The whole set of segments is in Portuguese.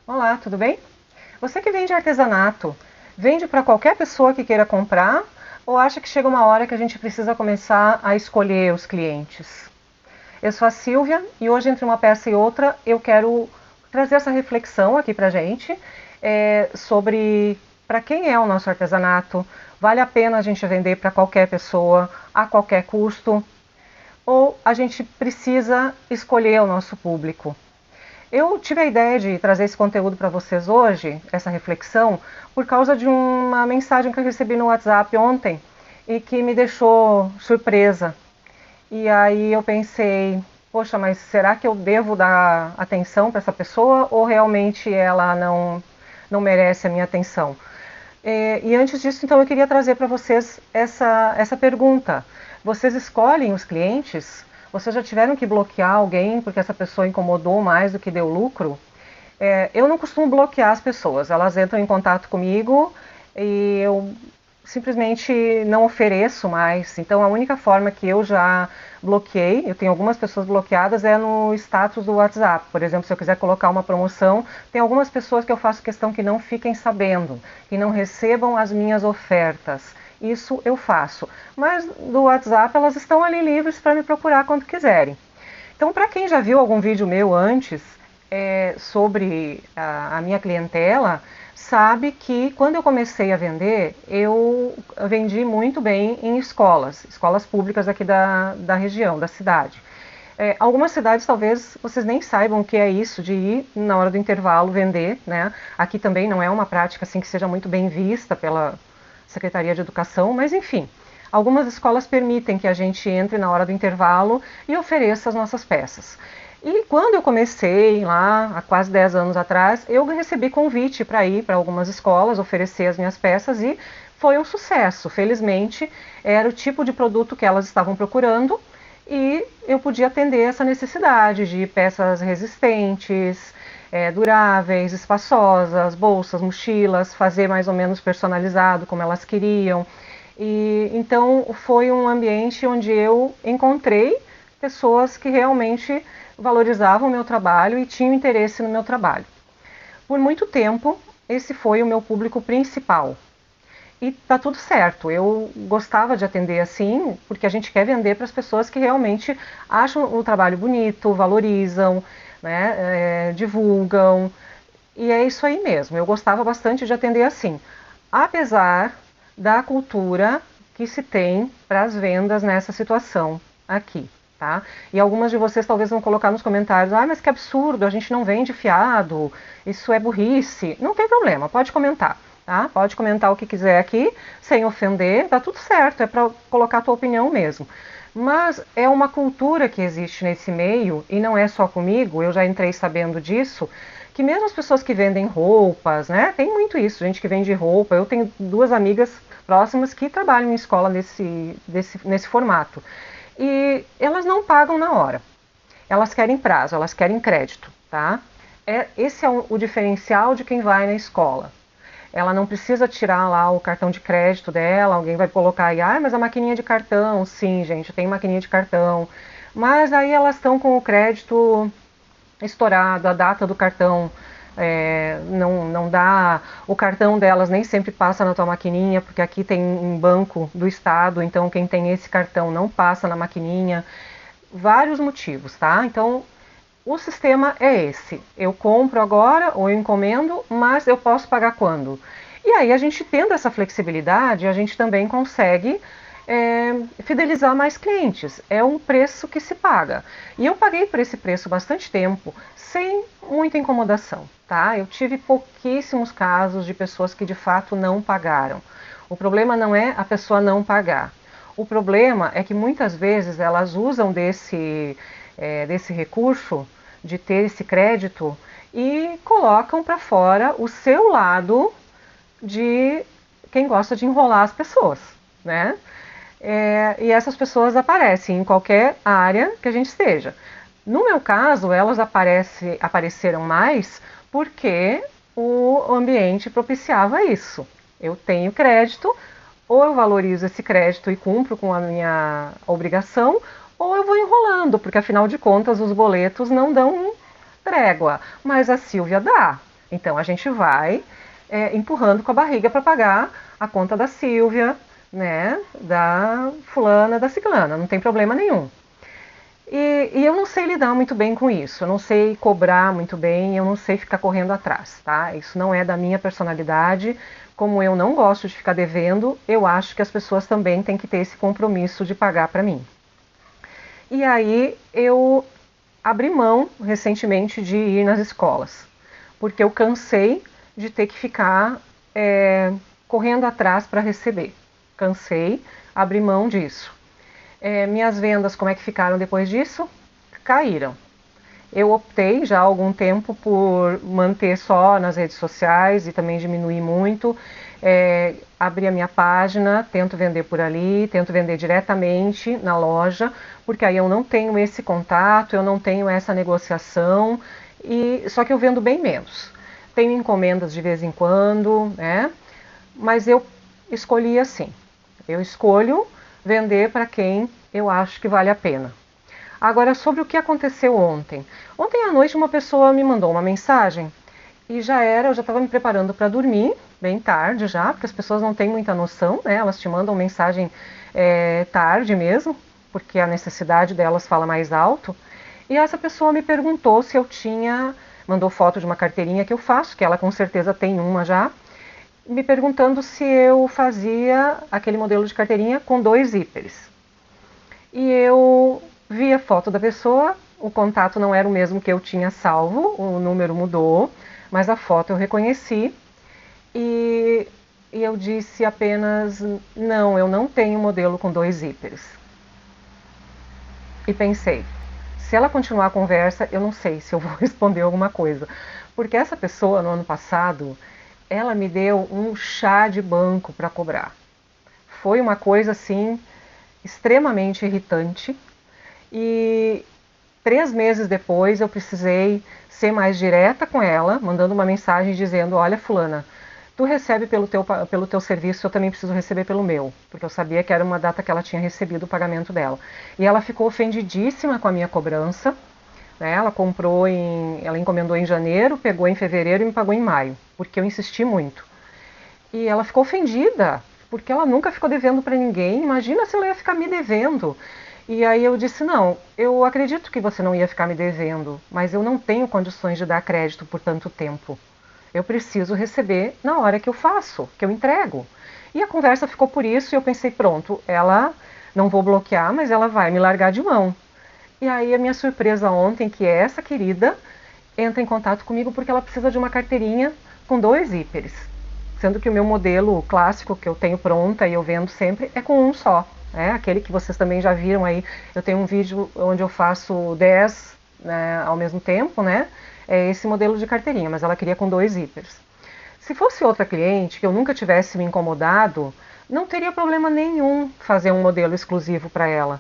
Olá, tudo bem? Você que vende artesanato, vende para qualquer pessoa que queira comprar ou acha que chega uma hora que a gente precisa começar a escolher os clientes? Eu sou a Silvia e hoje, entre uma peça e outra, eu quero trazer essa reflexão aqui para a gente sobre para quem é o nosso artesanato, vale a pena a gente vender para qualquer pessoa, a qualquer custo, ou a gente precisa escolher o nosso público? Eu tive a ideia de trazer esse conteúdo para vocês hoje, essa reflexão, por causa de uma mensagem que eu recebi no WhatsApp ontem e que me deixou surpresa. E aí eu pensei, poxa, mas será que eu devo dar atenção para essa pessoa ou realmente ela não merece a minha atenção? E antes disso, então, eu queria trazer para vocês essa pergunta. Vocês escolhem os clientes? Vocês já tiveram que bloquear alguém porque essa pessoa incomodou mais do que deu lucro? Eu não costumo bloquear as pessoas, elas entram em contato comigo e eu simplesmente não ofereço mais. Então a única forma que eu já bloqueei, eu tenho algumas pessoas bloqueadas, é no status do WhatsApp. Por exemplo, se eu quiser colocar uma promoção, tem algumas pessoas que eu faço questão que não fiquem sabendo, que não recebam as minhas ofertas. Isso eu faço. Mas do WhatsApp elas estão ali livres para me procurar quando quiserem. Então, para quem já viu algum vídeo meu antes sobre a minha clientela, sabe que quando eu comecei a vender, eu vendi muito bem em escolas públicas aqui da região, da cidade. Algumas cidades talvez vocês nem saibam o que é isso de ir na hora do intervalo vender, né? Aqui também não é uma prática assim que seja muito bem vista pela Secretaria de Educação, mas enfim, algumas escolas permitem que a gente entre na hora do intervalo e ofereça as nossas peças. E quando eu comecei lá, há quase 10 anos atrás, eu recebi convite para ir para algumas escolas, oferecer as minhas peças e foi um sucesso. Felizmente, era o tipo de produto que elas estavam procurando e eu podia atender essa necessidade de peças resistentes, duráveis, espaçosas, bolsas, mochilas, fazer mais ou menos personalizado como elas queriam. E então foi um ambiente onde eu encontrei pessoas que realmente valorizavam o meu trabalho e tinham interesse no meu trabalho. Por muito tempo, esse foi o meu público principal. E tá tudo certo. Eu gostava de atender assim, porque a gente quer vender para as pessoas que realmente acham o trabalho bonito, valorizam, né, divulgam. E é isso aí mesmo. Eu gostava bastante de atender assim. Apesar da cultura que se tem para as vendas nessa situação aqui, tá? E algumas de vocês talvez vão colocar nos comentários: ah, mas que absurdo, a gente não vende fiado, isso é burrice. Não tem problema, pode comentar, tá? Pode comentar o que quiser aqui, sem ofender, tá tudo certo, é para colocar a tua opinião mesmo. Mas é uma cultura que existe nesse meio, e não é só comigo, eu já entrei sabendo disso, que mesmo as pessoas que vendem roupas, né, tem muito isso, gente que vende roupa. Eu tenho duas amigas próximas que trabalham em escola nesse formato. E elas não pagam na hora. Elas querem prazo, elas querem crédito, tá? Esse é o diferencial de quem vai na escola. Ela não precisa tirar lá o cartão de crédito dela, alguém vai colocar aí, ah, mas a maquininha de cartão, sim, gente, tem maquininha de cartão. Mas aí elas estão com o crédito estourado, a data do cartão não dá, o cartão delas nem sempre passa na tua maquininha, porque aqui tem um banco do estado, então quem tem esse cartão não passa na maquininha, vários motivos, tá? Então o sistema é esse, eu compro agora ou eu encomendo, mas eu posso pagar quando? E aí a gente tendo essa flexibilidade, a gente também consegue fidelizar mais clientes. É um preço que se paga. E eu paguei por esse preço bastante tempo, sem muita incomodação, tá? Eu tive pouquíssimos casos de pessoas que de fato não pagaram. O problema não é a pessoa não pagar. O problema é que muitas vezes elas usam desse recurso, de ter esse crédito, e colocam para fora o seu lado de quem gosta de enrolar as pessoas, né? E essas pessoas aparecem em qualquer área que a gente esteja. No meu caso, elas apareceram mais porque o ambiente propiciava isso. Eu tenho crédito, ou eu valorizo esse crédito e cumpro com a minha obrigação, ou eu vou enrolando, porque afinal de contas os boletos não dão trégua, mas a Silvia dá. Então a gente vai empurrando com a barriga para pagar a conta da Silvia, né, da fulana, da ciclana, não tem problema nenhum. E eu não sei lidar muito bem com isso, eu não sei cobrar muito bem, eu não sei ficar correndo atrás, tá? Isso não é da minha personalidade, como eu não gosto de ficar devendo, eu acho que as pessoas também têm que ter esse compromisso de pagar para mim. E aí eu abri mão recentemente de ir nas escolas, porque eu cansei de ter que ficar correndo atrás para receber. Cansei, abri mão disso. Minhas vendas, como é que ficaram depois disso? Caíram. Eu optei já há algum tempo por manter só nas redes sociais e também diminuir muito. Abri a minha página, tento vender por ali, tento vender diretamente na loja, porque aí eu não tenho esse contato, eu não tenho essa negociação, só que eu vendo bem menos. Tenho encomendas de vez em quando, né? Mas eu escolhi assim. Eu escolho vender para quem eu acho que vale a pena. Agora, sobre o que aconteceu ontem. Ontem à noite uma pessoa me mandou uma mensagem e eu já estava me preparando para dormir, bem tarde já, porque as pessoas não têm muita noção, né? Elas te mandam mensagem tarde mesmo, porque a necessidade delas fala mais alto. E essa pessoa me perguntou se eu mandou foto de uma carteirinha que eu faço, que ela com certeza tem uma já, me perguntando se eu fazia aquele modelo de carteirinha com 2 zíperes. E eu vi a foto da pessoa, o contato não era o mesmo que eu tinha salvo, o número mudou, mas a foto eu reconheci e eu disse apenas, não, eu não tenho modelo com 2 zíperes. E pensei, se ela continuar a conversa, eu não sei se eu vou responder alguma coisa, porque essa pessoa no ano passado, ela me deu um chá de banco para cobrar. Foi uma coisa assim extremamente irritante e 3 meses depois eu precisei ser mais direta com ela, mandando uma mensagem dizendo, olha fulana, tu recebe pelo teu serviço, eu também preciso receber pelo meu, porque eu sabia que era uma data que ela tinha recebido o pagamento dela. E ela ficou ofendidíssima com a minha cobrança, né? Ela encomendou em janeiro, pegou em fevereiro e me pagou em maio, porque eu insisti muito. E ela ficou ofendida, porque ela nunca ficou devendo para ninguém, imagina se ela ia ficar me devendo. E aí eu disse, não, eu acredito que você não ia ficar me devendo, mas eu não tenho condições de dar crédito por tanto tempo. Eu preciso receber na hora que eu faço, que eu entrego. E a conversa ficou por isso e eu pensei, pronto, ela não vou bloquear, mas ela vai me largar de mão. E aí a minha surpresa ontem, que é essa querida, entra em contato comigo porque ela precisa de uma carteirinha com 2 zíperes. Sendo que o meu modelo clássico, que eu tenho pronta e eu vendo sempre, é com um só. Aquele que vocês também já viram aí, eu tenho um vídeo onde eu faço 10 né, ao mesmo tempo, né? É esse modelo de carteirinha, mas ela queria com 2 zíperes. Se fosse outra cliente que eu nunca tivesse me incomodado, não teria problema nenhum fazer um modelo exclusivo para ela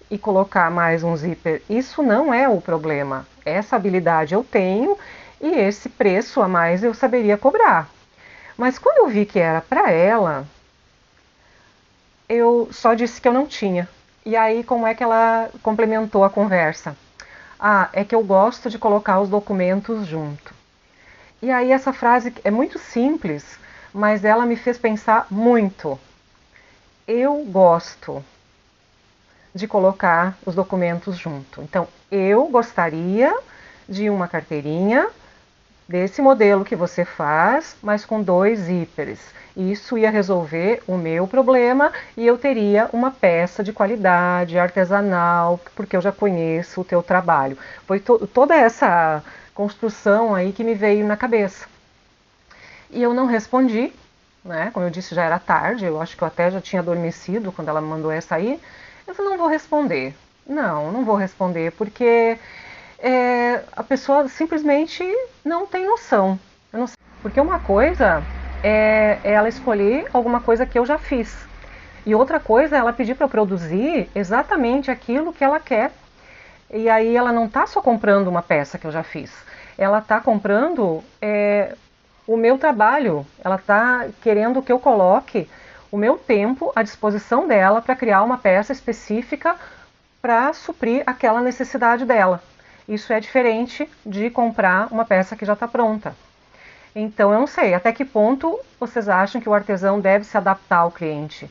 e colocar mais um zíper. Isso não é o problema. Essa habilidade eu tenho e esse preço a mais eu saberia cobrar. Mas quando eu vi que era para ela, eu só disse que eu não tinha. E aí como é que ela complementou a conversa? Ah, é que eu gosto de colocar os documentos junto. E aí essa frase é muito simples, mas ela me fez pensar muito. Eu gosto de colocar os documentos junto. Então, eu gostaria de uma carteirinha desse modelo que você faz, mas com 2 zíperes. Isso ia resolver o meu problema e eu teria uma peça de qualidade, artesanal, porque eu já conheço o teu trabalho. Foi toda essa construção aí que me veio na cabeça. E eu não respondi, né? Como eu disse, já era tarde, eu acho que eu até já tinha adormecido quando ela me mandou essa aí. Eu falei, não vou responder. Não vou responder, porque a pessoa simplesmente não tem noção. Eu não sei. Porque uma coisa é ela escolher alguma coisa que eu já fiz. E outra coisa é ela pedir para eu produzir exatamente aquilo que ela quer. E aí ela não está só comprando uma peça que eu já fiz. Ela está comprando o meu trabalho. Ela está querendo que eu coloque o meu tempo à disposição dela para criar uma peça específica para suprir aquela necessidade dela. Isso é diferente de comprar uma peça que já está pronta. Então eu não sei até que ponto vocês acham que o artesão deve se adaptar ao cliente,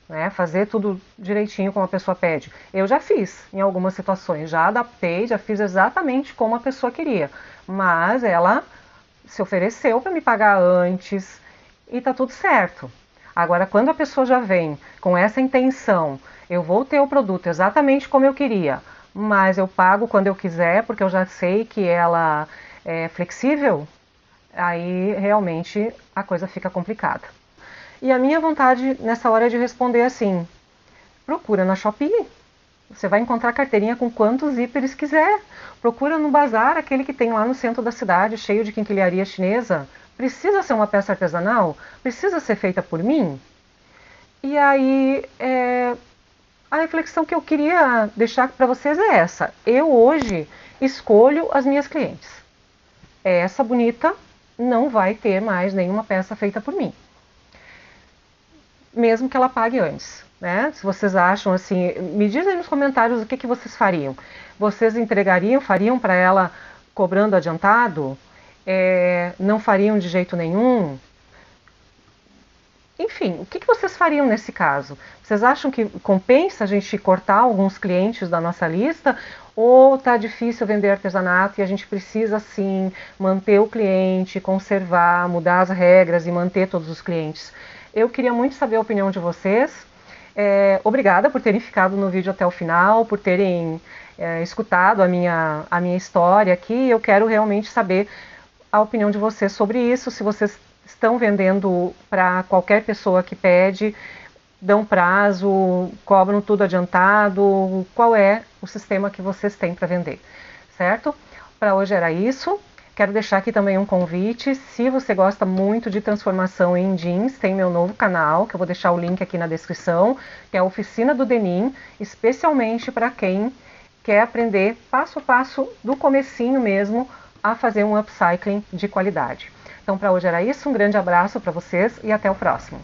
né? Fazer tudo direitinho como a pessoa pede. Eu já fiz em algumas situações, já adaptei, já fiz exatamente como a pessoa queria, mas ela se ofereceu para me pagar antes e tá tudo certo. Agora, quando a pessoa já vem com essa intenção, eu vou ter o produto exatamente como eu queria, mas eu pago quando eu quiser, porque eu já sei que ela é flexível, aí realmente a coisa fica complicada. E a minha vontade nessa hora é de responder assim: procura na Shopee. Você vai encontrar carteirinha com quantos zíperes quiser. Procura no bazar, aquele que tem lá no centro da cidade, cheio de quinquilharia chinesa. Precisa ser uma peça artesanal? Precisa ser feita por mim? E aí, a reflexão que eu queria deixar para vocês é essa. Eu hoje escolho as minhas clientes. Essa bonita não vai ter mais nenhuma peça feita por mim, mesmo que ela pague antes, né? Se vocês acham assim, me dizem nos comentários o que vocês fariam. Vocês entregariam, fariam para ela cobrando adiantado? Não fariam de jeito nenhum? Enfim, o que vocês fariam nesse caso? Vocês acham que compensa a gente cortar alguns clientes da nossa lista? Ou está difícil vender artesanato e a gente precisa sim manter o cliente, conservar, mudar as regras e manter todos os clientes? Eu queria muito saber a opinião de vocês. Obrigada por terem ficado no vídeo até o final, por terem escutado a minha história aqui. Eu quero realmente saber a opinião de vocês sobre isso, se vocês estão vendendo para qualquer pessoa que pede, dão prazo, cobram tudo adiantado, qual é o sistema que vocês têm para vender, certo? Para hoje era isso. Quero deixar aqui também um convite, se você gosta muito de transformação em jeans, tem meu novo canal, que eu vou deixar o link aqui na descrição, que é a Oficina do Denim, especialmente para quem quer aprender passo a passo, do comecinho mesmo, a fazer um upcycling de qualidade. Então, para hoje era isso, um grande abraço para vocês e até o próximo.